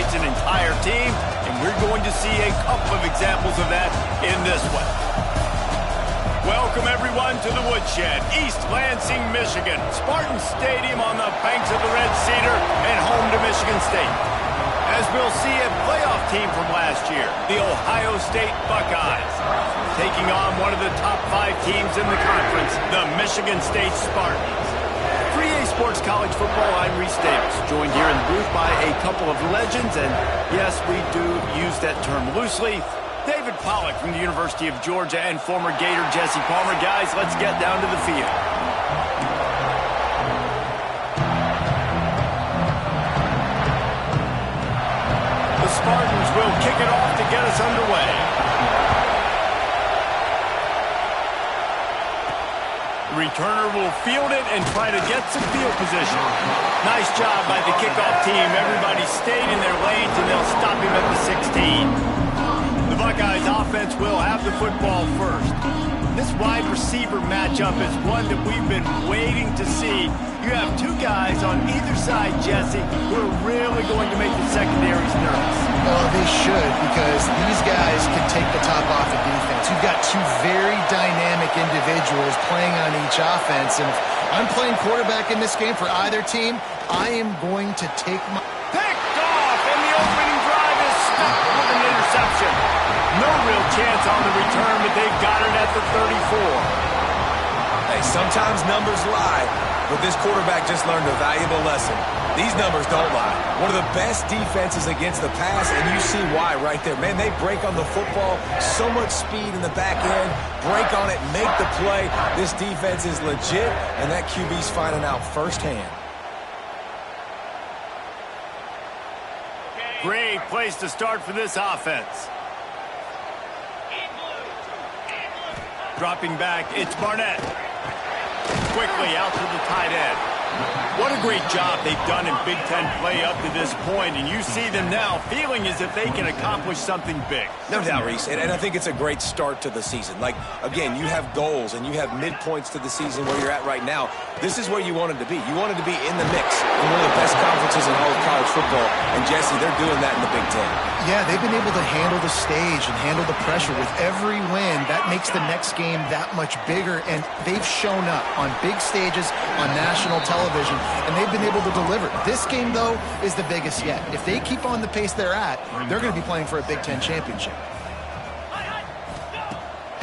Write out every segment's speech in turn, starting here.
as an entire team, and we're going to see a couple of examples of that in this one. Welcome, everyone, to the Woodshed, East Lansing, Michigan. Spartan Stadium on the banks of the Red Cedar and home to Michigan State. As we'll see a playoff team from last year, the Ohio State Buckeyes, taking on one of the top 5 teams in the conference, the Michigan State Spartans. For EA Sports College Football, I'm Reese Davis, joined here in the booth by a couple of legends, and yes, we do use that term loosely. David Pollack from the University of Georgia and former Gator Jesse Palmer. Guys, let's get down to the field. The Spartans will kick it off to get us underway. The returner will field it and try to get some field position. Nice job by the kickoff team. Everybody stayed in their lanes, and they'll stop him at the 16. The Buckeyes offense will have the football first. This wide receiver matchup is one that we've been waiting to see. You have 2 guys on either side, Jesse, who are really going to make the secondaries nervous. Well, they should, because these guys can take the top off of defense. You've got 2 very dynamic individuals playing on each offense, and if I'm playing quarterback in this game for either team, I am going to take my... Picked off, and the opening drive is stopped with an interception. No real chance on the return, but they've got it at the 34. Hey, sometimes numbers lie, but this quarterback just learned a valuable lesson. These numbers don't lie. One of the best defenses against the pass, and you see why right there. Man, they break on the football, so much speed in the back end, break on it, make the play. This defense is legit, and that QB's finding out firsthand. Great place to start for this offense. Dropping back, it's Barnett. Quickly out to the tight end. What a great job they've done in Big Ten play up to this point, and you see them now feeling as if they can accomplish something big. No doubt, Reese, and I think it's a great start to the season. Like, again, you have goals and you have midpoints to the season where you're at right now. This is where you wanted to be. You wanted to be in the mix in one of the best conferences in all of college football, and Jesse, they're doing that in the Big Ten. Yeah, they've been able to handle the stage and handle the pressure. With every win, that makes the next game that much bigger, and they've shown up on big stages on national television, and they've been able to deliver. This game, though, is the biggest yet. If they keep on the pace they're at, they're going to be playing for a Big Ten championship.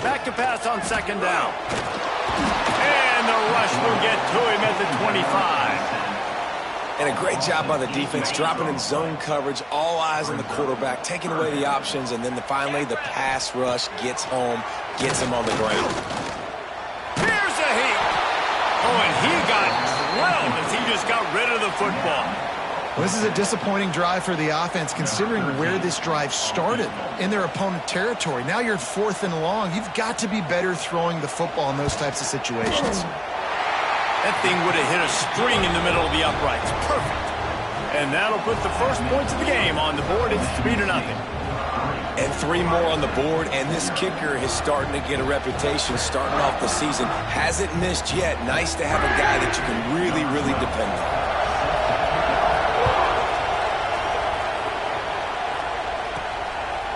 Back to pass on second down. And the rush will get to him at the 25. And a great job by the defense, dropping in zone coverage, all eyes on the quarterback, taking away the options, and then finally the pass rush gets home, gets him on the ground. Here's a heat. Oh, and he got drilled as he just got rid of the football. Well, this is a disappointing drive for the offense, considering where this drive started, in their opponent territory. Now you're 4th and long. You've got to be better throwing the football in those types of situations. That thing would have hit a string in the middle of the uprights. Perfect. And that'll put the first points of the game on the board. It's 3-0. And 3 more on the board, and this kicker is starting to get a reputation starting off the season. Hasn't missed yet. Nice to have a guy that you can really, really depend on.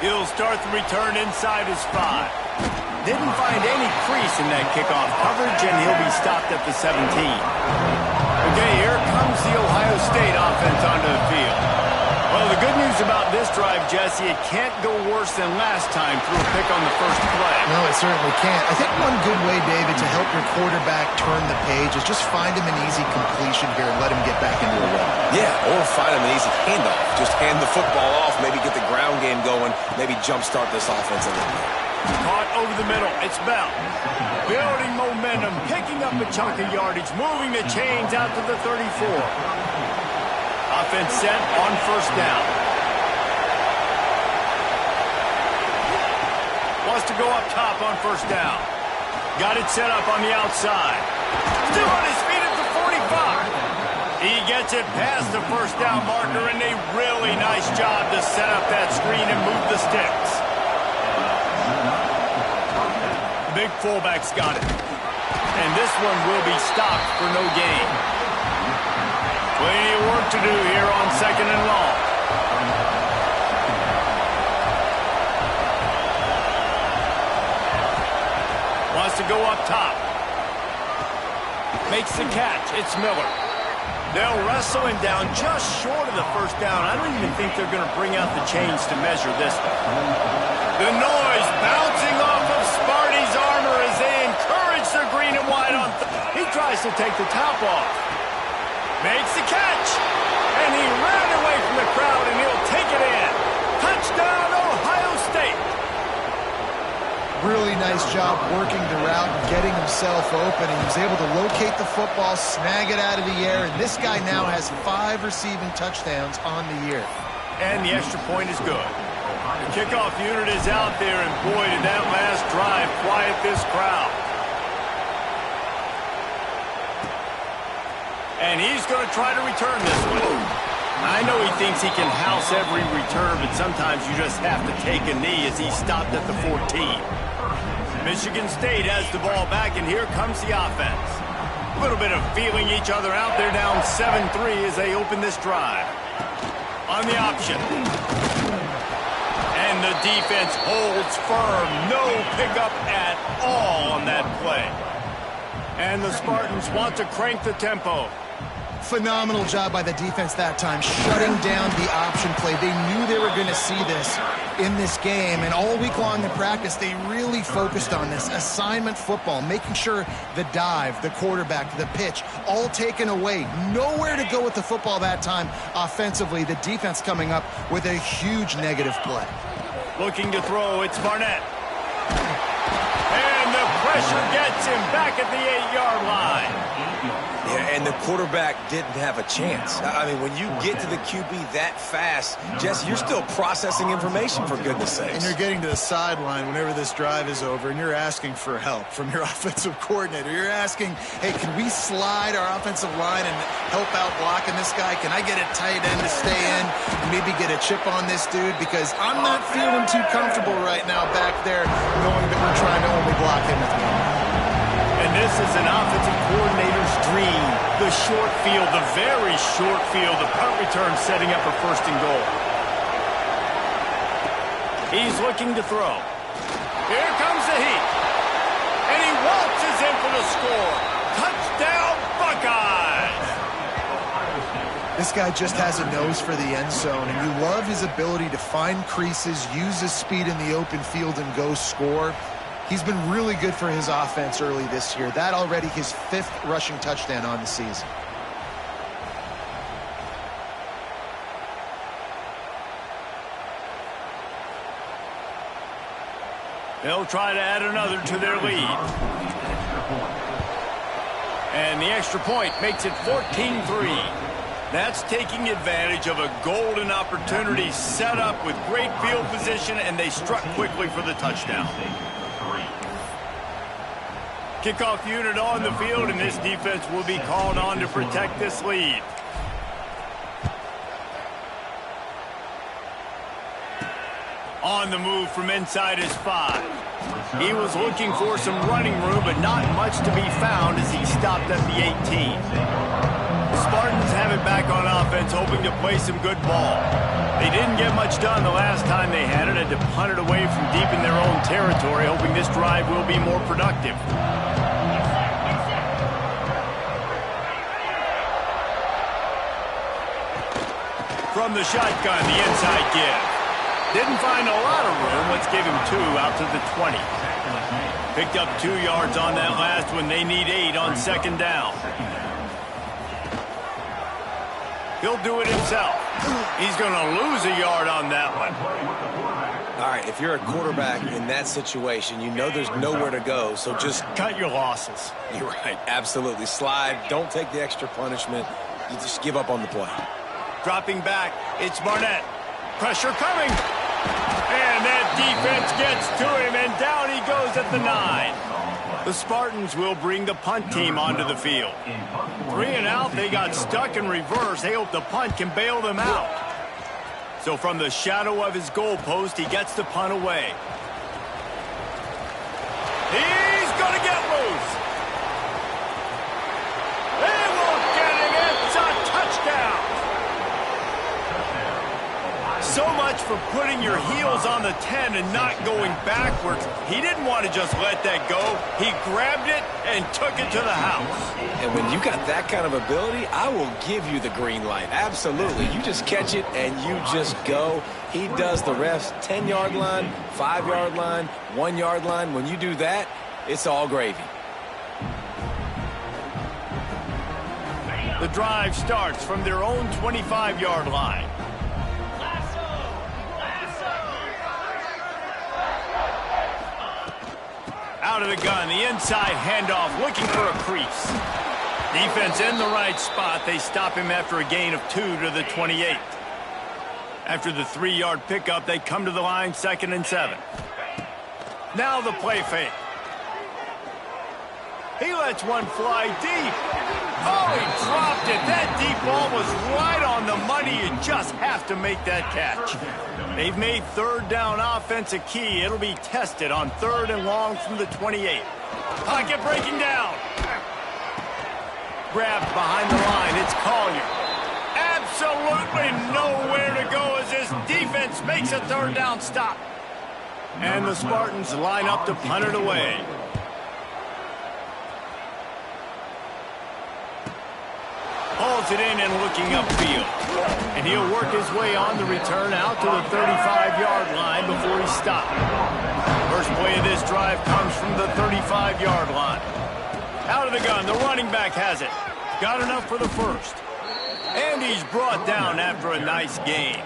He'll start the return inside his 5. Didn't find any crease in that kickoff coverage, and he'll be stopped at the 17. Okay, here comes the Ohio State offense onto the field. Well, the good news about this drive, Jesse, it can't go worse than last time through a pick on the first play. No, it certainly can't. I think one good way, David, to help your quarterback turn the page is just find him an easy completion here and let him get back into a run. Yeah, or find him an easy handoff. Just hand the football off, maybe get the ground game going, maybe jumpstart this offense a little bit. Caught over the middle. It's Bell. Building momentum, picking up a chunk of yardage, moving the chains out to the 34. Offense set on first down. Wants to go up top on first down. Got it set up on the outside. Still on his feet at the 45. He gets it past the first down marker, and a really nice job to set up that screen and move the sticks. The big fullback's got it. And this one will be stopped for no gain. Plenty of work to do here on second and long. up top. Makes the catch. It's Miller. They'll wrestle him down just short of the first down. I don't even think they're going to bring out the chains to measure this one. The noise bouncing off of Sparty's armor as they encourage the green and white on. He tries to take the top off. Makes the catch. And he ran away from the crowd, and he'll take it in. Touchdown, Ohio State. Really nice job working the route and getting himself open. He was able to locate the football, snag it out of the air, and this guy now has 5 receiving touchdowns on the year. And the extra point is good. The kickoff unit is out there, and boy, did that last drive quiet this crowd. And he's going to try to return this one. I know he thinks he can house every return, but sometimes you just have to take a knee as he stopped at the 14. Michigan State has the ball back, and here comes the offense. A little bit of feeling each other out. They're down 7-3 as they open this drive. On the option. And the defense holds firm. No pickup at all on that play. And the Spartans want to crank the tempo. Phenomenal job by the defense that time, shutting down the option play. They knew they were going to see this in this game, and all week long in practice, they really focused on this assignment football, making sure the dive, the quarterback, the pitch, all taken away. Nowhere to go with the football that time offensively. The defense coming up with a huge negative play. Looking to throw, it's Barnett. And the pressure gets him back at the 8-yard line. Yeah, and the quarterback didn't have a chance. I mean, when you get to the QB that fast, Jesse, you're still processing information, for goodness sakes. And you're getting to the sideline whenever this drive is over, and you're asking for help from your offensive coordinator. You're asking, hey, can we slide our offensive line and help out blocking this guy? Can I get a tight end to stay in and maybe get a chip on this dude? Because I'm not feeling too comfortable right now back there knowing that we're trying to only block him with one. And this is an offensive coordinator's dream. The short field, the very short field, the punt return setting up a 1st and goal. He's looking to throw. Here comes the heat. And he waltzes in for the score. Touchdown, Buckeyes! This guy just has a nose for the end zone, and you love his ability to find creases, use his speed in the open field, and go score. He's been really good for his offense early this year. That already his 5th rushing touchdown on the season. They'll try to add another to their lead. And the extra point makes it 14-3. That's taking advantage of a golden opportunity set up with great field position, and they struck quickly for the touchdown. Kickoff unit on the field, and this defense will be called on to protect this lead. On the move from inside his 5. He was looking for some running room, but not much to be found as he stopped at the 18. The Spartans have it back on offense, hoping to play some good ball. They didn't get much done the last time they had it, had to punt it away from deep in their own territory, hoping this drive will be more productive. From the shotgun, the inside give. Didn't find a lot of room. Let's give him 2 out to the 20. Picked up 2 yards on that last one. They need 8 on 2nd down. He'll do it himself. He's going to lose a yard on that one. All right, if you're a quarterback in that situation, you know there's nowhere to go, so just cut your losses. You're right, absolutely. Slide, don't take the extra punishment. You just give up on the play. Dropping back, it's Barnett. Pressure coming. And that defense gets to him, and down he goes at the 9. The Spartans will bring the punt team onto the field. 3 and out, they got stuck in reverse. They hope the punt can bail them out. So from the shadow of his goalpost, he gets the punt away. He's going to get loose. They won't get him. It's a touchdown. So much for putting your heels on the 10 and not going backwards. He didn't want to just let that go. He grabbed it and took it to the house. And when you got that kind of ability, I will give you the green light. Absolutely. You just catch it and you just go. He does the ref's 10-yard line, 5-yard line, 1-yard line. When you do that, it's all gravy. The drive starts from their own 25-yard line. Out of the gun, the inside handoff, looking for a crease. Defense in the right spot. They stop him after a gain of 2 to the 28. After the 3-yard pickup, they come to the line, 2nd and 7. Now the play fake. He lets one fly deep. Oh, he dropped it. That deep ball was right on the money. You just have to make that catch. They've made 3rd down offense a key. It'll be tested on 3rd and long from the 28. Pocket breaking down. Grabbed behind the line. It's Collier. Absolutely nowhere to go as this defense makes a 3rd down stop. And the Spartans line up to punt it away. Hauls it in and looking upfield. And he'll work his way on the return out to the 35-yard line before he stopped. First play of this drive comes from the 35-yard line. Out of the gun, the running back has it. Got enough for the first. And he's brought down after a nice gain.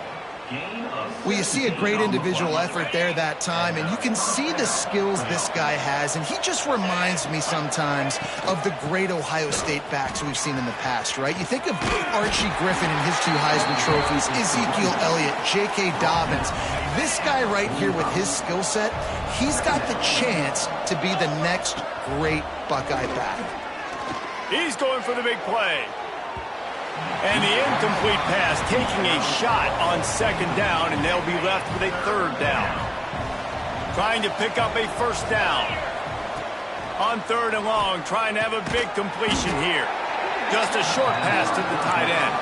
Well, you see a great individual effort there that time, and you can see the skills this guy has, and he just reminds me sometimes of the great Ohio State backs we've seen in the past, right? You think of Archie Griffin and his 2 Heisman trophies, Ezekiel Elliott, J.K. Dobbins. This guy right here with his skill set, he's got the chance to be the next great Buckeye back. He's going for the big play. And the incomplete pass taking a shot on 2nd down, and they'll be left with a 3rd down. Trying to pick up a 1st down. On 3rd and long, trying to have a big completion here. Just a short pass to the tight end.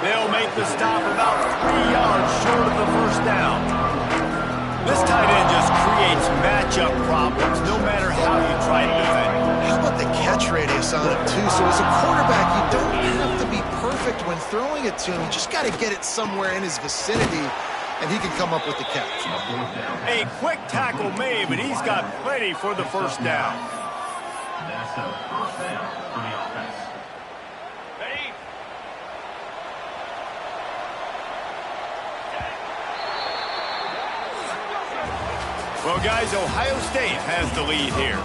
They'll make the stop about 3 yards short of the 1st down. This tight end just creates matchup problems no matter how you try to defend. How about the catch radius on him, too? So as a quarterback, you don't have to be perfect when throwing it to him. You just got to get it somewhere in his vicinity, and he can come up with the catch. A quick tackle made, but he's got plenty for the 1st down. That's the 1st down for the offense. Well, guys, Ohio State has the lead here.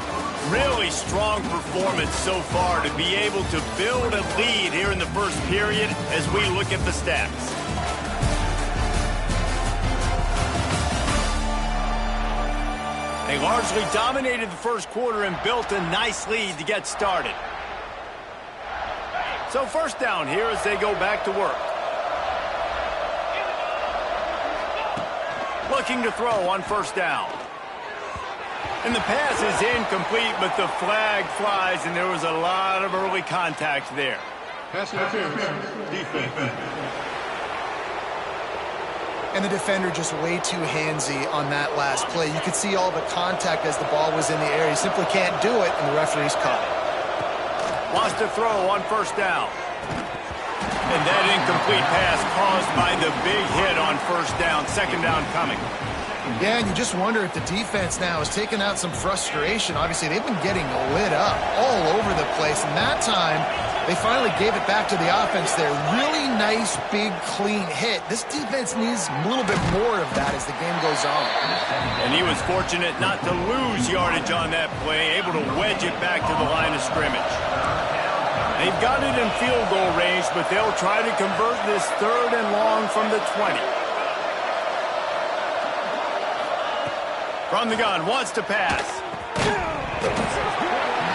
Really strong performance so far to be able to build a lead here in the first period as we look at the stats. They largely dominated the first quarter and built a nice lead to get started. So 1st down here as they go back to work. Looking to throw on 1st down. And the pass is incomplete, but the flag flies, and there was a lot of early contact there. Pass interference, defense. And the defender just way too handsy on that last play. You could see all the contact as the ball was in the air. He simply can't do it, and the referee's caught it. Wants to throw on 1st down. And that incomplete pass caused by the big hit on 1st down. 2nd down coming. Yeah, and you just wonder if the defense now is taking out some frustration. Obviously, they've been getting lit up all over the place. And that time, they finally gave it back to the offense there. Really nice, big, clean hit. This defense needs a little bit more of that as the game goes on. And he was fortunate not to lose yardage on that play, able to wedge it back to the line of scrimmage. They've got it in field goal range, but they'll try to convert this 3rd and long from the 20. From the gun, wants to pass.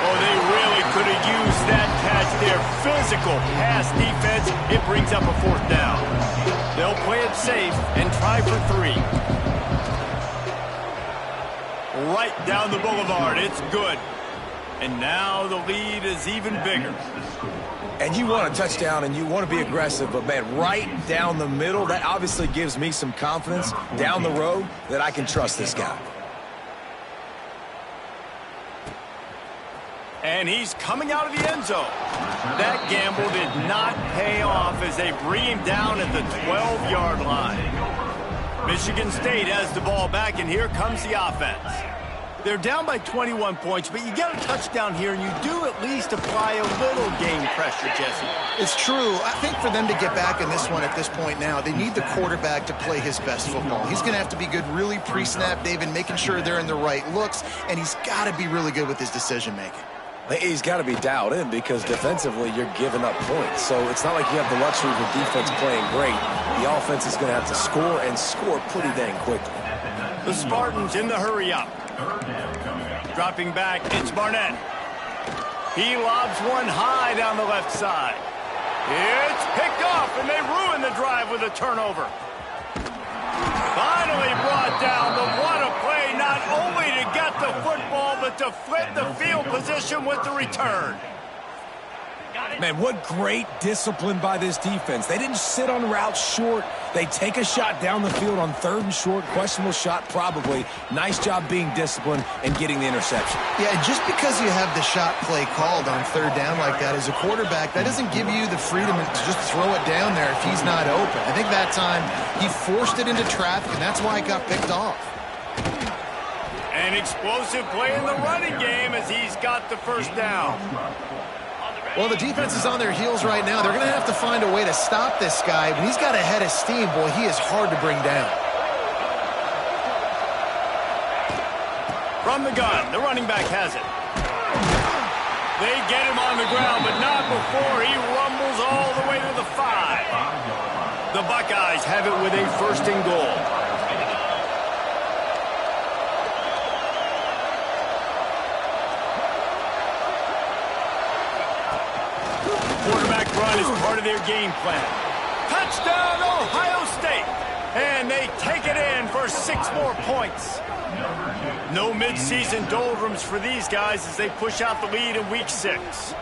Oh, they really could have used that catch there. Physical pass defense. It brings up a 4th down. They'll play it safe and try for 3. Right down the boulevard. It's good. And now the lead is even bigger. And you want a touchdown and you want to be aggressive, but, man, right down the middle, that obviously gives me some confidence down the road that I can trust this guy. And he's coming out of the end zone. That gamble did not pay off as they bring him down at the 12-yard line. Michigan State has the ball back, and here comes the offense. They're down by 21 points, but you get a touchdown here, and you do at least apply a little game pressure, Jesse. It's true. I think for them to get back in this one at this point now, they need the quarterback to play his best football. He's going to have to be good really pre-snap, David, making sure they're in the right looks, and he's got to be really good with his decision-making. He's got to be dialed in because defensively you're giving up points. So it's not like you have the luxury of the defense playing great. The offense is going to have to score and score pretty dang quickly. The Spartans in the hurry-up. Dropping back, it's Barnett. He lobs one high down the left side. It's picked off, and they ruin the drive with a turnover. Finally brought down, but what a play, not only to get the football, but to flip the field position with the return. Man, what great discipline by this defense. They didn't sit on routes short. They take a shot down the field on 3rd and short. Questionable shot, probably. Nice job being disciplined and getting the interception. Yeah, and just because you have the shot play called on 3rd down like that as a quarterback, that doesn't give you the freedom to just throw it down there if he's not open. I think that time he forced it into traffic, and that's why it got picked off. An explosive play in the running game as he's got the first down. Well, the defense is on their heels right now. They're going to have to find a way to stop this guy. When he's got a head of steam, boy, he is hard to bring down. From the gun, the running back has it. They get him on the ground, but not before he rumbles all the way to the 5. The Buckeyes have it with a 1st and goal. Quarterback run is part of their game plan. Touchdown, Ohio State! And they take it in for 6 more points. No midseason doldrums for these guys as they push out the lead in Week 6.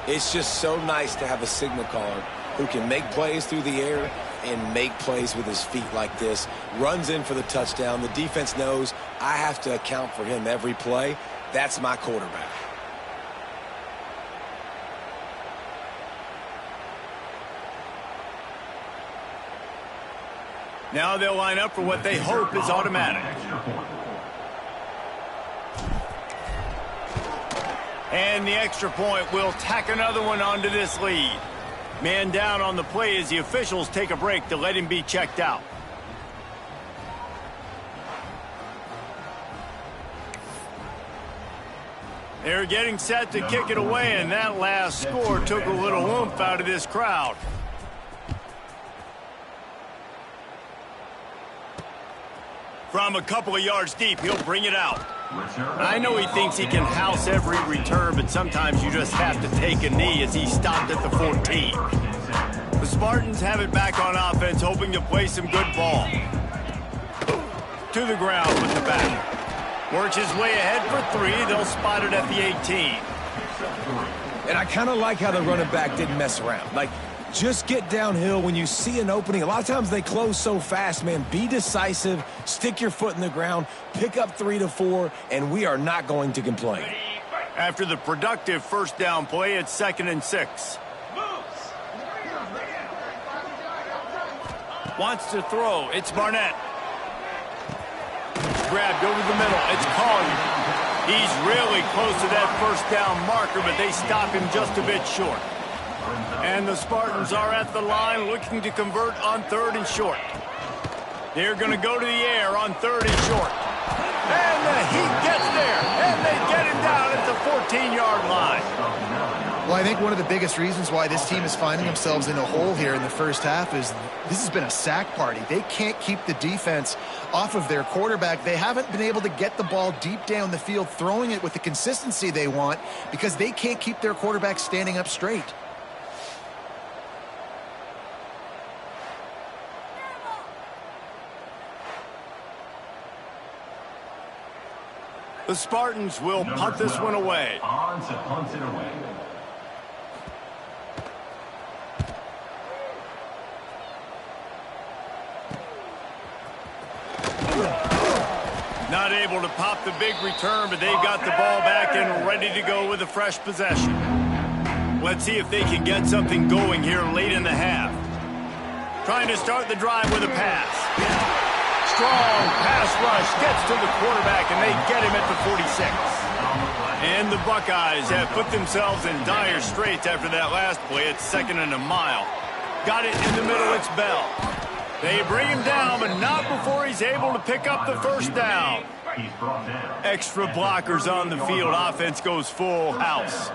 It's just so nice to have a signal caller who can make plays through the air and make plays with his feet like this. Runs in for the touchdown. The defense knows I have to account for him every play. That's my quarterback. Now they'll line up for what they hope is automatic. And the extra point will tack another one onto this lead. Man down on the play as the officials take a break to let him be checked out. They're getting set to kick it away, and that last score took a little oomph out of this crowd. From a couple of yards deep, he'll bring it out. I know he thinks he can house every return, but sometimes you just have to take a knee as he stopped at the 14. The Spartans have it back on offense, hoping to play some good ball. To the ground with the back. Works his way ahead for 3. They'll spot it at the 18. And I kind of like how the running back didn't mess around. Like, just get downhill when you see an opening. A lot of times they close so fast, man. Be decisive, stick your foot in the ground, pick up 3 to 4, and we are not going to complain. After the productive 1st down play, it's 2nd and 6. Wants to throw. It's Barnett. Grabbed over the middle. It's Collier. He's really close to that 1st down marker, but they stop him just a bit short. And the Spartans are at the line looking to convert on 3rd and short. They're going to go to the air on 3rd and short. And the Heat gets there, and they get him down at the 14-yard line. Well, I think one of the biggest reasons why this team is finding themselves in a hole here in the first half is this has been a sack party. They can't keep the defense off of their quarterback. They haven't been able to get the ball deep down the field, throwing it with the consistency they want because they can't keep their quarterback standing up straight. The Spartans will punt this one away. On to punt it away. Not able to pop the big return, but they've got the ball back and ready to go with a fresh possession. Let's see if they can get something going here late in the half. Trying to start the drive with a pass. Strong pass rush gets to the quarterback, and they get him at the 46. And the Buckeyes have put themselves in dire straits after that last play. It's 2nd and a mile. Got it in the middle, it's Bell. They bring him down, but not before he's able to pick up the first down. Extra blockers on the field. Offense goes full house.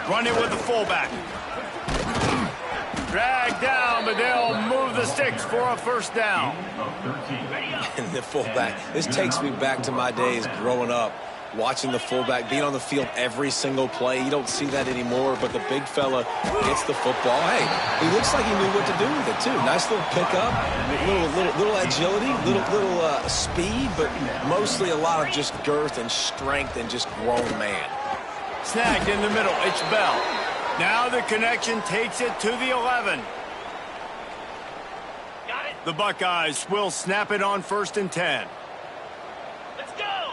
Run it with the fullback. Drag down, but they'll move the sticks for a first down. And the fullback. This takes me back to my days growing up, watching the fullback being on the field every single play. You don't see that anymore, but the big fella gets the football. Hey, he looks like he knew what to do with it, too. Nice little pickup, little agility, little speed, but mostly a lot of just girth and strength and just grown man. Snagged in the middle. It's Bell. Now the connection takes it to the 11. The Buckeyes will snap it on 1st and 10. Let's go!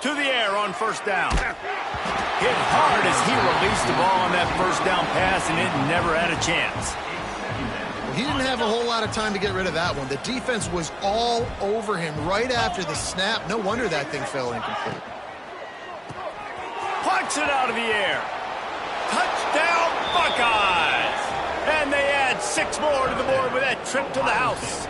To the air on first down. Hit hard as he released the ball on that first down pass, and it never had a chance. Well, he didn't have a whole lot of time to get rid of that one. The defense was all over him right after the snap. No wonder that thing fell incomplete. Plucks it out of the air. Touchdown, Buckeyes! And they add 6 more to the board with that trip to the house.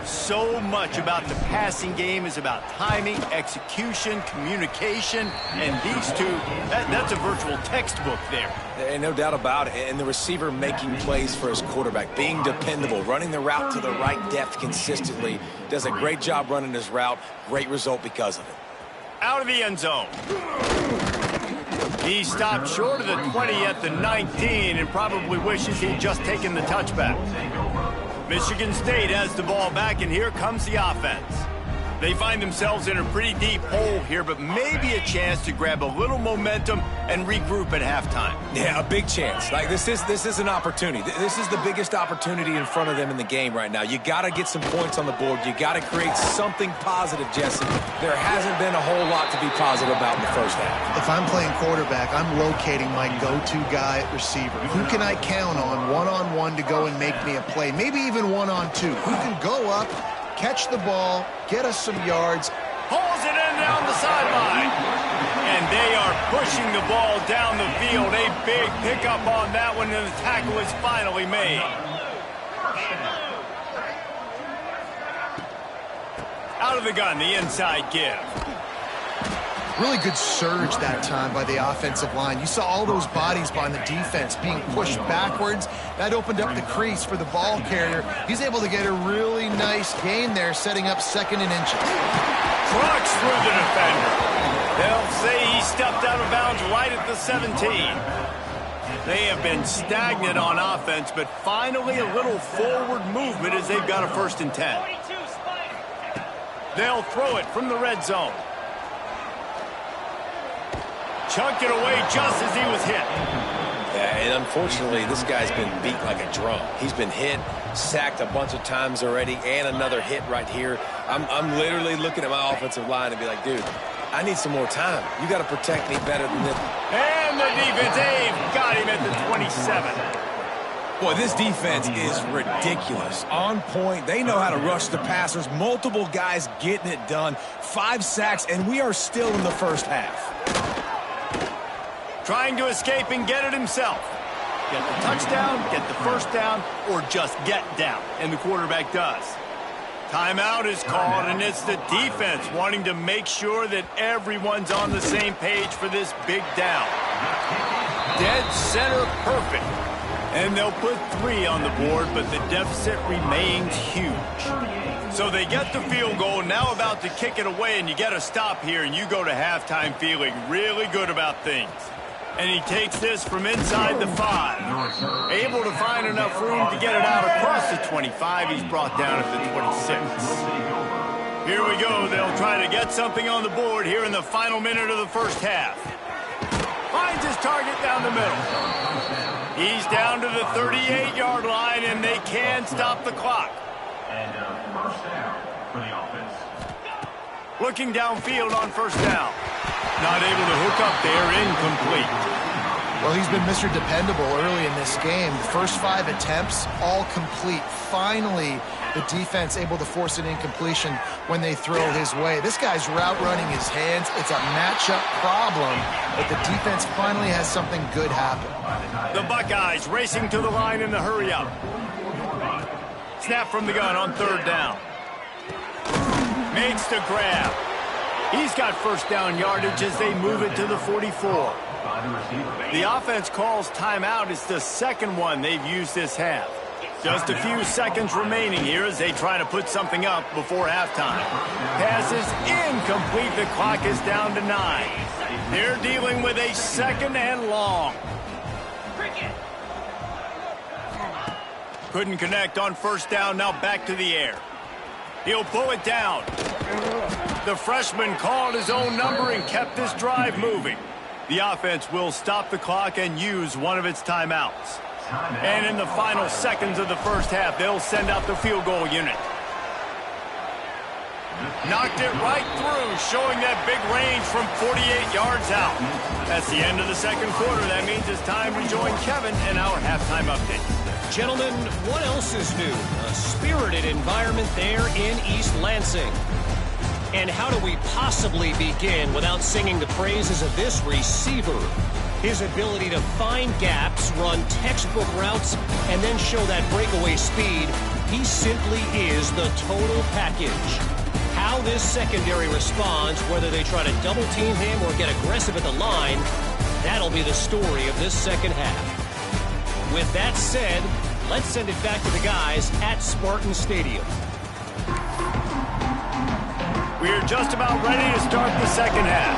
So much about the passing game is about timing, execution, communication, and these two, that's a virtual textbook there. And no doubt about it. And the receiver making plays for his quarterback, being dependable, running the route to the right depth consistently, does a great job running his route. Great result because of it. Out of the end zone. He stopped short of the 20 at the 19 and probably wishes he'd just taken the touchback. Michigan State has the ball back, and here comes the offense. They find themselves in a pretty deep hole here, but maybe a chance to grab a little momentum and regroup at halftime. Yeah, a big chance. Like this is an opportunity. This is the biggest opportunity in front of them in the game right now. You got to get some points on the board. You got to create something positive, Jesse. There hasn't been a whole lot to be positive about in the first half. If I'm playing quarterback, I'm locating my go-to guy at receiver. Who can I count on one-on-one to go and make me a play? Maybe even one-on-two. Who can go up, catch the ball, get us some yards. Pulls it in down the sideline. And they are pushing the ball down the field. A big pickup on that one, and the tackle is finally made. Out of the gun, the inside give. Really good surge that time by the offensive line. You saw all those bodies behind the defense being pushed backwards. That opened up the crease for the ball carrier. He's able to get a really nice gain there, setting up 2nd and inches. Trucks through the defender. They'll say he stepped out of bounds right at the 17. They have been stagnant on offense, but finally a little forward movement as they've got a 1st and 10. They'll throw it from the red zone. Chunked it away just as he was hit. Yeah, and unfortunately, this guy's been beat like a drum. He's been hit, sacked a bunch of times already, and another hit right here. I'm literally looking at my offensive line and be like, dude, I need some more time. You got to protect me better than this. And the defense, they've got him at the 27. Boy, this defense is ridiculous. On point. They know how to rush the passers. Multiple guys getting it done. 5 sacks, and we are still in the first half. Trying to escape and get it himself. Get the touchdown, get the first down, or just get down. And the quarterback does. Timeout is called, and it's the defense wanting to make sure that everyone's on the same page for this big down. Dead center perfect. And they'll put 3 on the board, but the deficit remains huge. So they get the field goal, now about to kick it away, and you get a stop here, and you go to halftime feeling really good about things. And he takes this from inside the 5. Able to find enough room to get it out across the 25. He's brought down at the 26. Here we go. They'll try to get something on the board here in the final minute of the first half. Finds his target down the middle. He's down to the 38-yard line, and they can stop the clock. And first down for the offense. Looking downfield on first down. Not able to hook up there, incomplete. Well, he's been Mr. Dependable early in this game. The first 5 attempts, all complete. Finally, the defense able to force an incompletion when they throw his way. This guy's route running his hands. It's a matchup problem, but the defense finally has something good happen. The Buckeyes racing to the line in the hurry-up. Snap from the gun on third down. Makes the grab. He's got first down yardage as they move it to the 44. The offense calls timeout. It's the second one they've used this half. Just a few seconds remaining here as they try to put something up before halftime. Pass is incomplete. The clock is down to 9. They're dealing with a second and long. Couldn't connect on first down. Now back to the air. He'll pull it down. The freshman called his own number and kept this drive moving. The offense will stop the clock and use one of its timeouts. And in the final seconds of the first half, they'll send out the field goal unit. Knocked it right through, showing that big range from 48 yards out. That's the end of the second quarter. That means it's time to join Kevin in our halftime update. Gentlemen, what else is new? A spirited environment there in East Lansing. And how do we possibly begin without singing the praises of this receiver? His ability to find gaps, run textbook routes, and then show that breakaway speed. He simply is the total package. How this secondary responds, whether they try to double team him or get aggressive at the line, that'll be the story of this second half. With that said, let's send it back to the guys at Spartan Stadium. We're just about ready to start the second half.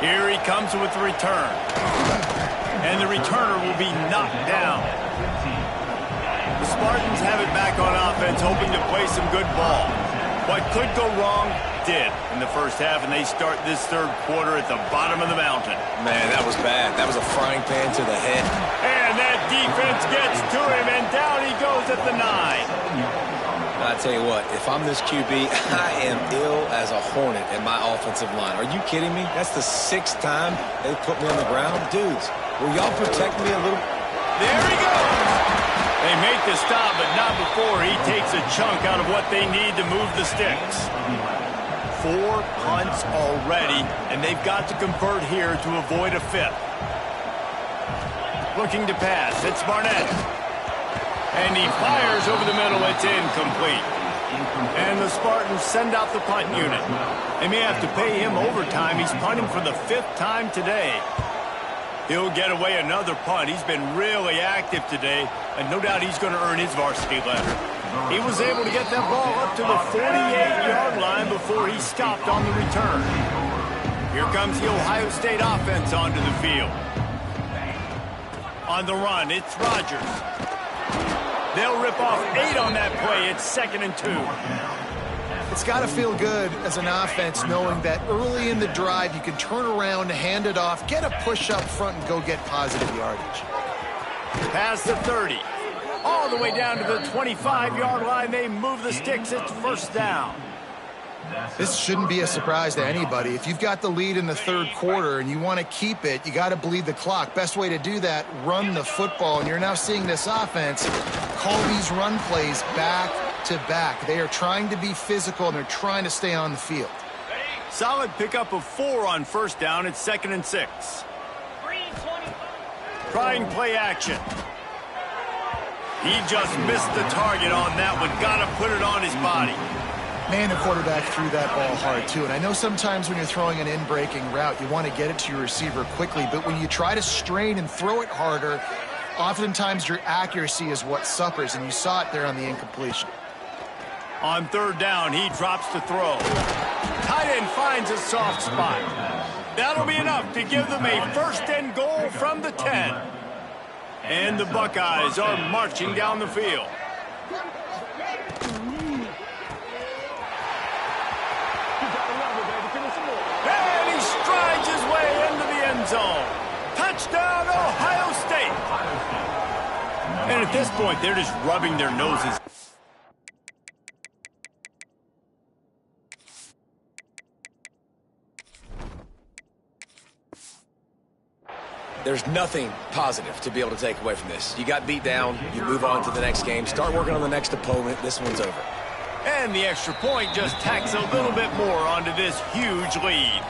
Here he comes with the return. And the returner will be knocked down. The Spartans have it back on offense, hoping to play some good ball. What could go wrong did in the first half, and they start this third quarter at the bottom of the mountain. Man, that was bad. That was a frying pan to the head. And that defense gets to him, and down he goes at the 9. I tell you what, if I'm this QB, I am ill as a hornet in my offensive line. Are you kidding me? That's the 6th time they put me on the ground. Dudes, will y'all protect me a little? There he goes. They make the stop, but not before he takes a chunk out of what they need to move the sticks. 4 punts already, and they've got to convert here to avoid a 5th. Looking to pass. It's Barnett. And he fires over the middle. It's incomplete. And the Spartans send out the punt unit. They may have to pay him overtime. He's punting for the 5th time today. He'll get away another punt. He's been really active today, and no doubt he's going to earn his varsity letter. He was able to get that ball up to the 48-yard line before he stopped on the return. Here comes the Ohio State offense onto the field. On the run, it's Rodgers. They'll rip off 8 on that play. It's 2nd and 2. It's got to feel good as an offense knowing that early in the drive you can turn around, hand it off, get a push up front, and go get positive yardage. Past the 30. All the way down to the 25-yard line. They move the sticks. It's first down. This shouldn't be a surprise to anybody. If you've got the lead in the third quarter and you want to keep it, you got to bleed the clock. Best way to do that, run the football. And you're now seeing this offense call these run plays back to back. They are trying to be physical, and they're trying to stay on the field. Solid pickup of 4 on first down. It's 2nd and 6. Trying play action. He just missed the target on that one. Got to put it on his body. Man, the quarterback threw that ball hard, too. And I know sometimes when you're throwing an in-breaking route, you want to get it to your receiver quickly. But when you try to strain and throw it harder, oftentimes your accuracy is what suffers. And you saw it there on the incompletion. On third down, he drops to throw. Tight end finds a soft spot. That'll be enough to give them a 1st and goal from the 10. And the Buckeyes are marching down the field. And he strides his way into the end zone. Touchdown, Ohio State! And at this point, they're just rubbing their noses. There's nothing positive to be able to take away from this. You got beat down, you move on to the next game, start working on the next opponent. This one's over. And the extra point just tacks a little bit more onto this huge lead.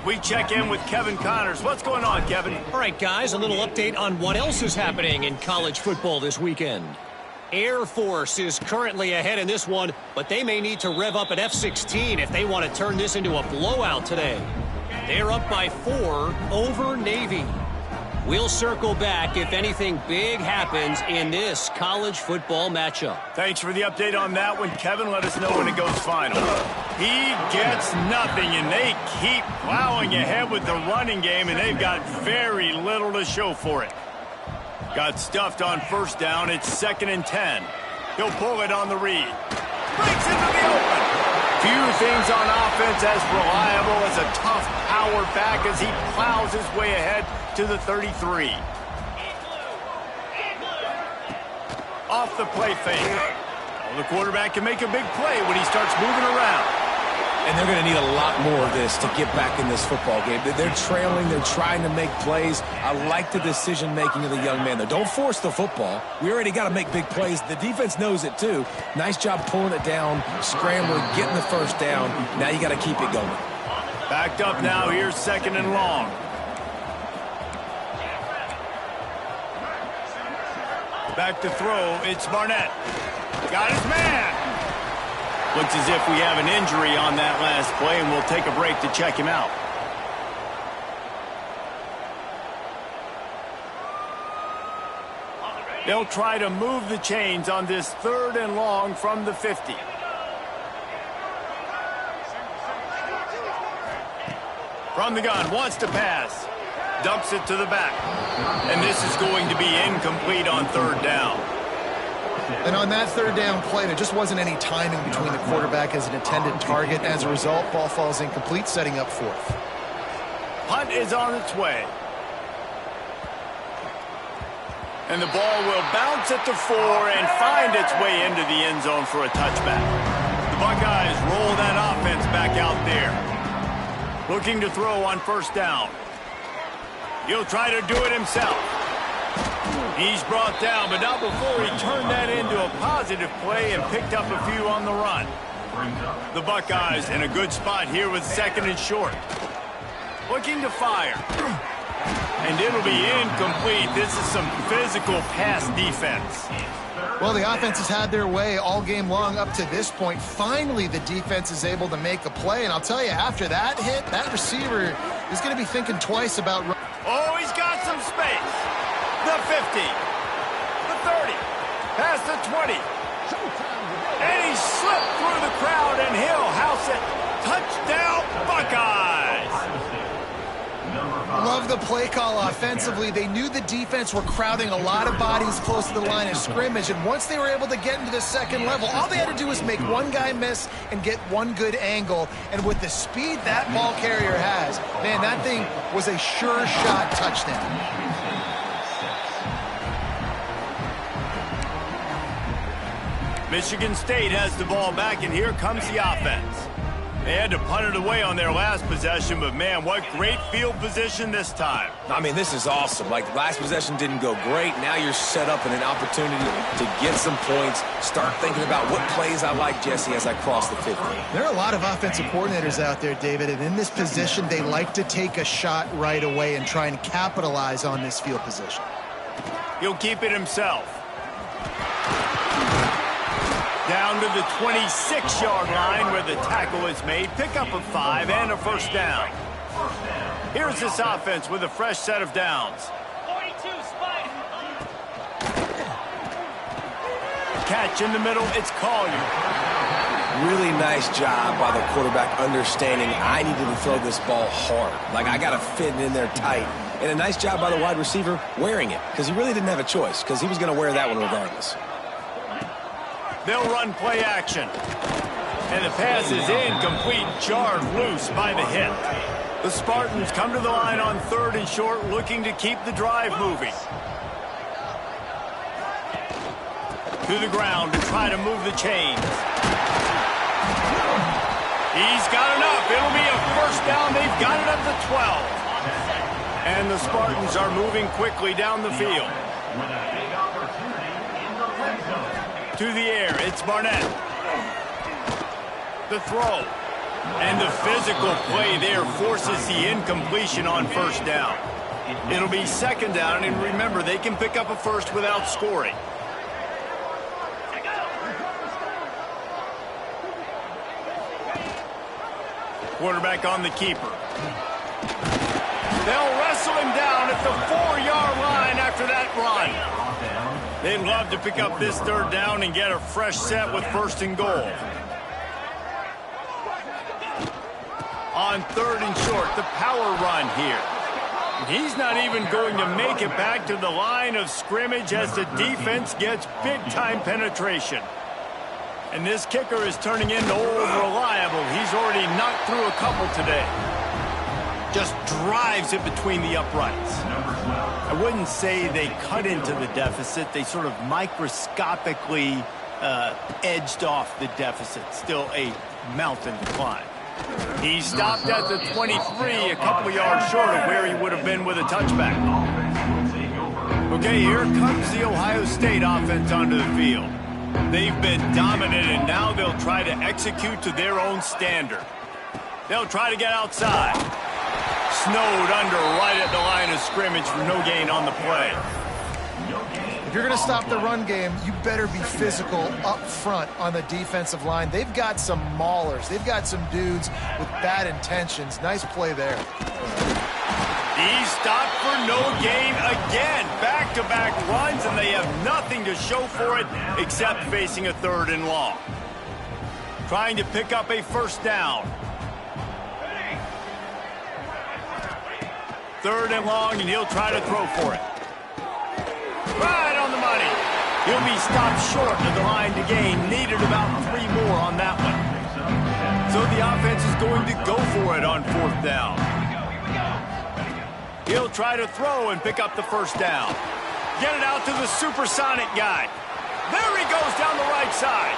We check in with Kevin Connors. What's going on, Kevin? All right, guys, a little update on what else is happening in college football this weekend. Air Force is currently ahead in this one, but they may need to rev up an F-16 if they want to turn this into a blowout today. They're up by 4 over Navy. We'll circle back if anything big happens in this college football matchup. Thanks for the update on that one, Kevin. Let us know when it goes final. He gets nothing, and they keep plowing ahead with the running game, and they've got very little to show for it. Got stuffed on first down. It's 2nd and 10. He'll pull it on the read. Breaks into the open. Few things on offense as reliable as a tough power back as he plows his way ahead to the 33. Off the play fake. Well, the quarterback can make a big play when he starts moving around. And they're going to need a lot more of this to get back in this football game. They're trailing. They're trying to make plays. I like the decision-making of the young man, though. Don't force the football. We already got to make big plays. The defense knows it, too. Nice job pulling it down, scrambling, getting the first down. Now you got to keep it going. Backed up now. Here's 2nd and long. Back to throw. It's Barnett. Got his man. Looks as if we have an injury on that last play, and we'll take a break to check him out. They'll try to move the chains on this 3rd and long from the 50. From the gun, wants to pass. Dumps it to the back. And this is going to be incomplete on 3rd down. And on that 3rd down play, there just wasn't any timing between the quarterback as an intended target. As a result, ball falls incomplete, setting up 4th. Punt is on its way. And the ball will bounce at the 4 and find its way into the end zone for a touchback. The Buckeyes roll that offense back out there. Looking to throw on 1st down. He'll try to do it himself. He's brought down, but not before he turned that into a positive play and picked up a few on the run. The Buckeyes in a good spot here with 2nd and short. Looking to fire. And it'll be incomplete. This is some physical pass defense. Well, the offense has had their way all game long up to this point. Finally, the defense is able to make a play. And I'll tell you, after that hit, that receiver is going to be thinking twice about running. Oh, he's got some space. The 50. The 30. Past the 20. And he slipped through the crowd, and he'll house it. Touchdown, Buckeyes. Love the play call offensively. They knew the defense were crowding a lot of bodies close to the line of scrimmage, and once they were able to get into the 2nd level, all they had to do was make one guy miss and get one good angle. And with the speed that ball carrier has, man, that thing was a sure shot touchdown. Michigan State has the ball back, and here comes the offense. They had to punt it away on their last possession, but man, what great field position this time. I mean, this is awesome. Like, the last possession didn't go great. Now you're set up in an opportunity to get some points. Start thinking about what plays I like, Jesse, as I cross the 50. There are a lot of offensive coordinators out there, David, and in this position, they like to take a shot right away and try and capitalize on this field position. He'll keep it himself. Down to the 26-yard line where the tackle is made. Pick up a 5 and a 1st down. Here's this offense with a fresh set of downs. 42 spike. Catch in the middle, it's Collier. Really nice job by the quarterback understanding I needed to throw this ball hard. Like, I got to fit it in there tight. And a nice job by the wide receiver wearing it, because he really didn't have a choice, because he was going to wear that one regardless. They'll run play action. And the pass is incomplete, jarred loose by the hit. The Spartans come to the line on 3rd and short, looking to keep the drive moving. To the ground to try to move the chains. He's got enough. It'll be a first down. They've got it up to 12. And the Spartans are moving quickly down the field. To the air, it's Barnett. The throw. And the physical play there forces the incompletion on first down. It'll be 2nd down, and remember, they can pick up a first without scoring. Quarterback on the keeper. They'll wrestle him down at the 4-yard line after that run. They'd love to pick up this 3rd down and get a fresh set with 1st and goal. On 3rd and short, the power run here. He's not even going to make it back to the line of scrimmage as the defense gets big-time penetration. And this kicker is turning into old reliable. He's already knocked through a couple today. Just drives it between the uprights. I wouldn't say they cut into the deficit. They sort of microscopically edged off the deficit. Still a mountain to climb. He stopped at the 23, a couple of yards short of where he would have been with a touchback. Okay, here comes the Ohio State offense onto the field. They've been dominant, and now they'll try to execute to their own standard. They'll try to get outside. Snowed under right at the line of scrimmage for no gain on the play. If you're going to stop the run game, you better be physical up front on the defensive line. They've got some maulers. They've got some dudes with bad intentions. Nice play there. He stopped for no gain again. Back-to-back runs, and they have nothing to show for it except facing a 3rd and long. Trying to pick up a first down. 3rd and long, and he'll try to throw for it. Right on the money. He'll be stopped short of the line to gain. Needed about 3 more on that one. So the offense is going to go for it on 4th down. He'll try to throw and pick up the first down. Get it out to the supersonic guy. There he goes down the right side.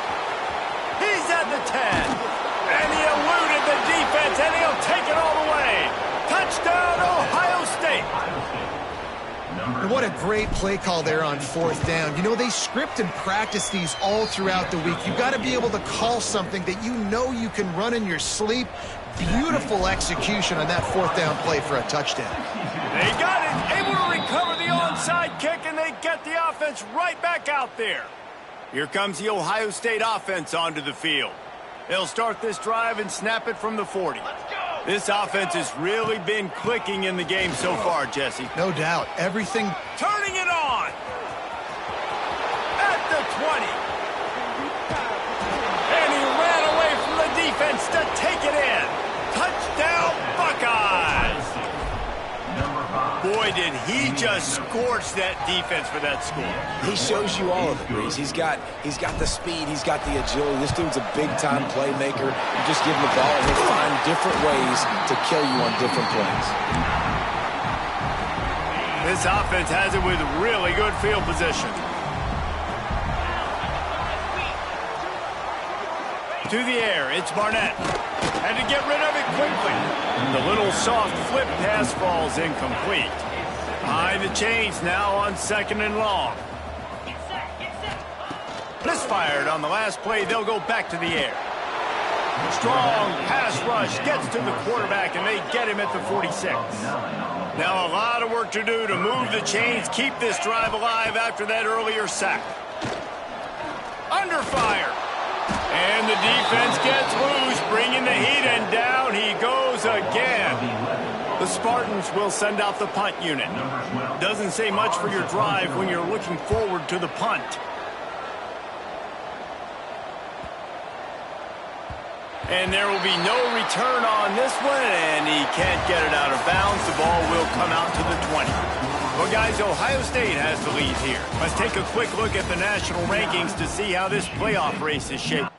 He's at the 10. And he eluded the defense, and he'll take it all the way. Touchdown, Ohio State. And what a great play call there on 4th down. You know, they script and practice these all throughout the week. You've got to be able to call something that you know you can run in your sleep. Beautiful execution on that 4th down play for a touchdown. They got it. Able to recover the onside kick, and they get the offense right back out there. Here comes the Ohio State offense onto the field. They'll start this drive and snap it from the 40. This offense has really been clicking in the game so far, Jesse. No doubt. Everything. Turning it on. At the 20. And he ran away from the defense to take it in. Touchdown, Buckeyes. Boy, did he just scorch that defense for that score. He shows you all of it, Reese. He's got the speed. He's got the agility. This dude's a big-time playmaker. You just give him the ball, and he'll find different ways to kill you on different plays. This offense has it with really good field position. To the air, it's Barnett. Had to get rid of it quickly. The little soft flip pass falls incomplete. Behind the chains now on 2nd and long. Misfired on the last play. They'll go back to the air. Strong pass rush gets to the quarterback, and they get him at the 46. Now a lot of work to do to move the chains, keep this drive alive after that earlier sack. Under fire. And the defense gets loose, bringing the heat, and down he goes again. The Spartans will send out the punt unit. Doesn't say much for your drive when you're looking forward to the punt. And there will be no return on this one, and he can't get it out of bounds. The ball will come out to the 20. Well, guys, Ohio State has the lead here. Let's take a quick look at the national rankings to see how this playoff race is shaped.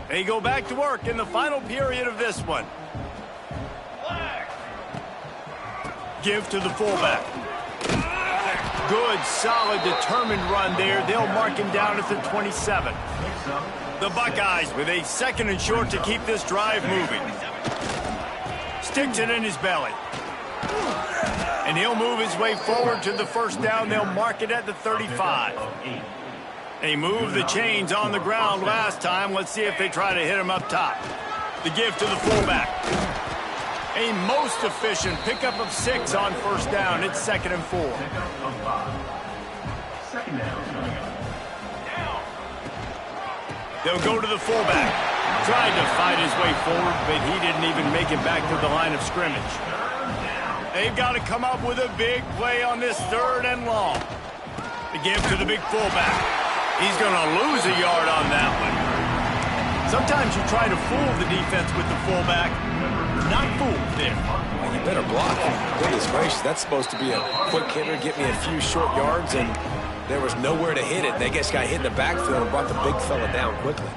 They go back to work in the final period of this one. Give to the fullback. Good, solid, determined run there. They'll mark him down at the 27. The Buckeyes with a 2nd and short to keep this drive moving. Sticks it in his belly. And he'll move his way forward to the 1st down. They'll mark it at the 35. They moved the chains on the ground last time. Let's see if they try to hit him up top. The give to the fullback. A most efficient pickup of 6 on 1st down. It's 2nd and 4. They'll go to the fullback. Tried to fight his way forward, but he didn't even make it back to the line of scrimmage. They've got to come up with a big play on this 3rd and long. The give to the big fullback. He's going to lose a yard on that one. Sometimes you try to fool the defense with the fullback. Not fooled there. Well, you better block him. Goodness gracious, that's supposed to be a quick hitter, get me a few short yards, and there was nowhere to hit it. They just got hit in the backfield and brought the big fella down quickly.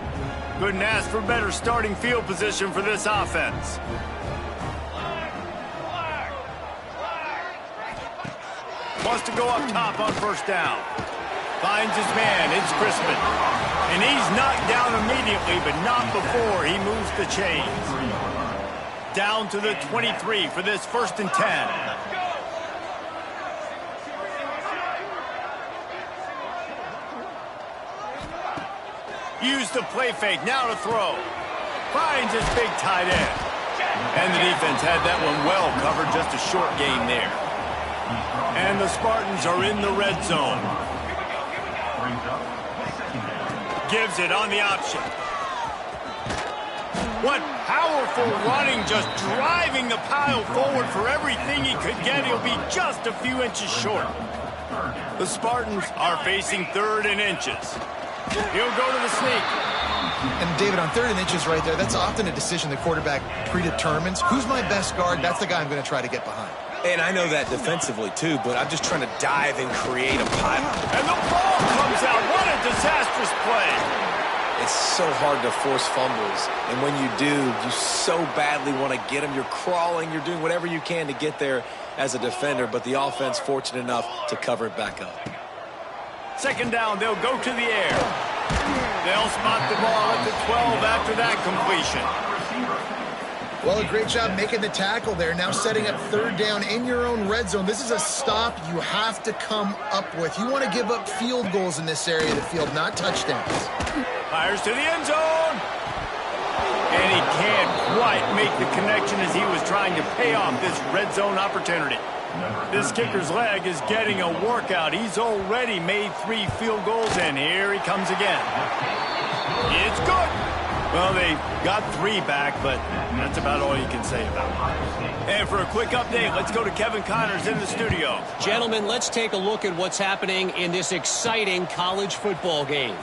Couldn't ask for better starting field position for this offense. Wants to go up top on 1st down. Finds his man. It's Crispin. And he's knocked down immediately, but not before he moves the chains. Down to the 23 for this 1st and 10. Use the play fake. Now to throw. Finds his big tight end. And the defense had that one well covered. Just a short gain there. And the Spartans are in the red zone. Gives it on the option. What powerful running, just driving the pile forward for everything he could get. He'll be just a few inches short. The Spartans are facing 3rd and inches. He'll go to the sneak. And David, on 3rd and inches right there, that's often a decision the quarterback predetermines. Who's my best guard? That's the guy I'm going to try to get behind. And I know that defensively, too, but I'm just trying to dive and create a pile. And the ball comes out. What a disastrous play. It's so hard to force fumbles, and when you do, you so badly want to get them. You're crawling, you're doing whatever you can to get there as a defender, but the offense fortunate enough to cover it back up. 2nd down, they'll go to the air. They'll spot the ball at the 12 after that completion. Well, a great job making the tackle there. Now setting up 3rd down in your own red zone. This is a stop you have to come up with. You want to give up field goals in this area of the field, not touchdowns. Fires to the end zone. And he can't quite make the connection as he was trying to pay off this red zone opportunity. This kicker's leg is getting a workout. He's already made 3 field goals, and here he comes again. It's good. Well, they got 3 back, but that's about all you can say about it. And for a quick update, let's go to Kevin Connors in the studio. Gentlemen, let's take a look at what's happening in this exciting college football game.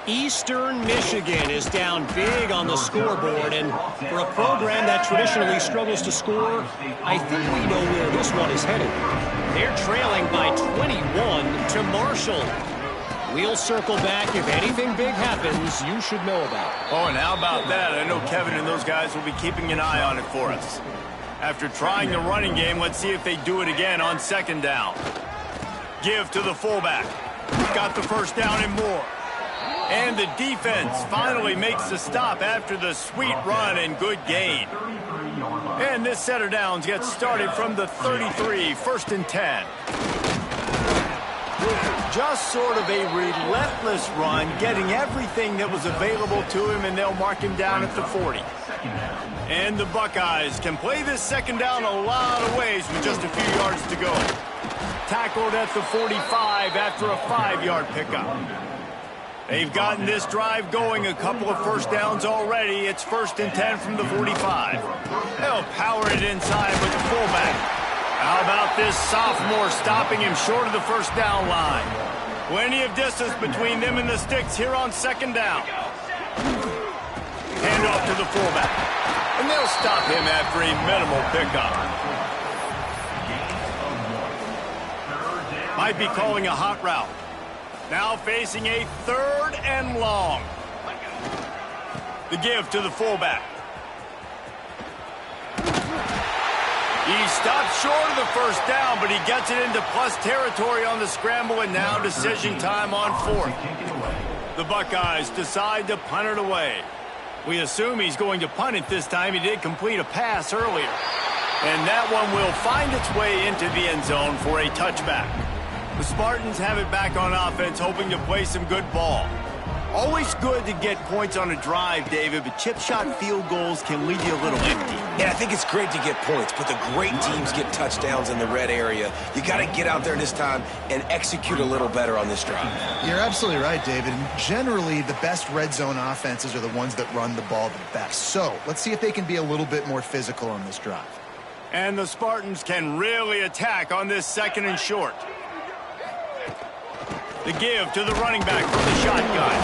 Eastern Michigan is down big on the scoreboard, and for a program that traditionally struggles to score, I think we know where this one is headed. They're trailing by 21 to Marshall. We'll circle back. If anything big happens, you should know about it. Oh, and how about that? I know Kevin and those guys will be keeping an eye on it for us. After trying the running game, let's see if they do it again on 2nd down. Give to the fullback. Got the 1st down and more. And the defense finally makes the stop after the sweet run and good gain. And this set of downs gets started from the 33, 1st and 10. Just sort of a relentless run, getting everything that was available to him, and they'll mark him down at the 40. And the Buckeyes can play this 2nd down a lot of ways with just a few yards to go. Tackled at the 45 after a 5-yard pickup. They've gotten this drive going, a couple of 1st downs already. It's 1st and 10 from the 45. They'll power it inside with the fullback. How about this sophomore stopping him short of the 1st down line? Plenty of distance between them and the sticks here on 2nd down. Hand off to the fullback. And they'll stop him after a minimal pickup. Might be calling a hot route. Now facing a 3rd and long. The give to the fullback. He stops short of the first down, but he gets it into plus territory on the scramble, and now decision time on fourth. The Buckeyes decide to punt it away. We assume he's going to punt it this time. He did complete a pass earlier. And that one will find its way into the end zone for a touchback. The Spartans have it back on offense, hoping to play some good ball. Always good to get points on a drive, David, but chip shot field goals can leave you a little empty. Yeah, I think it's great to get points, but the great teams get touchdowns in the red area. You got to get out there this time and execute a little better on this drive. You're absolutely right, David. And generally, the best red zone offenses are the ones that run the ball the best. So let's see if they can be a little bit more physical on this drive. And the Spartans can really attack on this second and short. The give to the running back from the shotgun.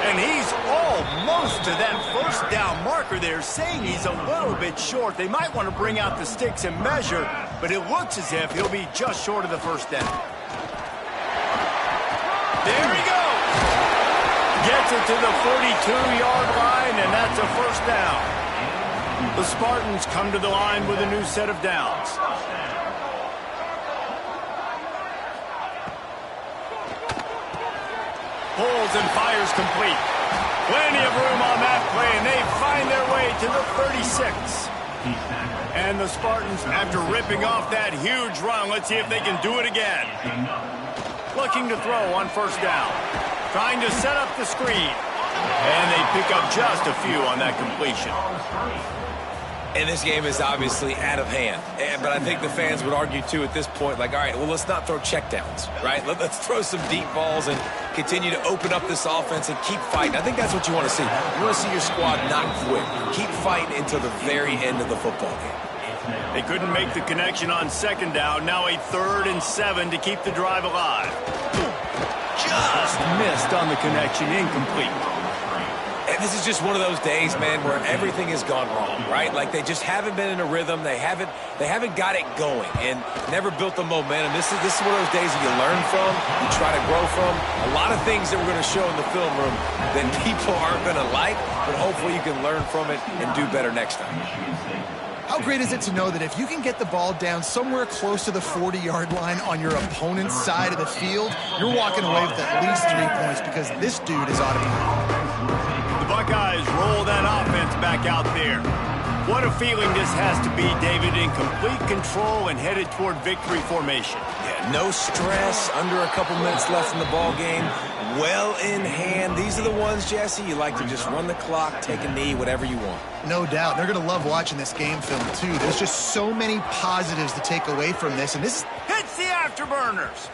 And he's almost to that first down marker there, saying he's a little bit short. They might want to bring out the sticks and measure, but it looks as if he'll be just short of the first down. There he goes. Gets it to the 42-yard line, and that's a first down. The Spartans come to the line with a new set of downs. Pulls and fires complete. Plenty of room on that play, and they find their way to the 36. And the Spartans, after ripping off that huge run, let's see if they can do it again. Looking to throw on first down. Trying to set up the screen. And they pick up just a few on that completion. And this game is obviously out of hand. But I think the fans would argue, too, at this point, like, all right, well, let's not throw checkdowns, right? Let's throw some deep balls and continue to open up this offense and keep fighting. I think that's what you want to see. You want to see your squad not quit. Keep fighting until the very end of the football game. They couldn't make the connection on second down. Now a 3rd and 7 to keep the drive alive. Just missed on the connection. Incomplete. And this is just one of those days, man, where everything has gone wrong, right? Like they just haven't been in a rhythm. They haven't got it going and never built the momentum. This is one of those days that you learn from, you try to grow from. A lot of things that we're going to show in the film room that people aren't going to like, but hopefully you can learn from it and do better next time. How great is it to know that if you can get the ball down somewhere close to the 40-yard line on your opponent's side of the field, you're walking away with at least 3 points because this dude is automatic. The Buckeyes roll that offense back out there. What a feeling this has to be, David, in complete control and headed toward victory formation. Yeah, no stress, under a couple minutes left in the ball game, well in hand. These are the ones, Jesse, you like to just run the clock, take a knee, whatever you want. No doubt. They're going to love watching this game film, too. There's just so many positives to take away from this, and this hits the afterburners.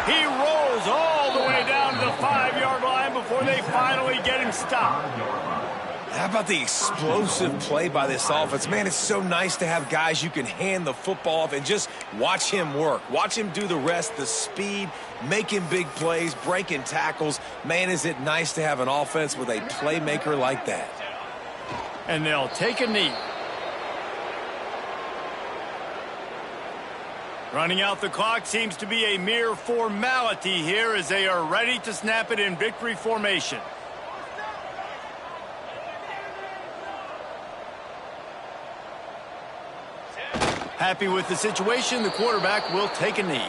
He rolls all the way down to the 5-yard line before they finally get him stopped. How about the explosive play by this offense? Man, it's so nice to have guys you can hand the football off and just watch him work. Watch him do the rest, the speed, making big plays, breaking tackles. Man, is it nice to have an offense with a playmaker like that. And they'll take a knee. Running out the clock seems to be a mere formality here as they are ready to snap it in victory formation. Happy with the situation, the quarterback will take a knee.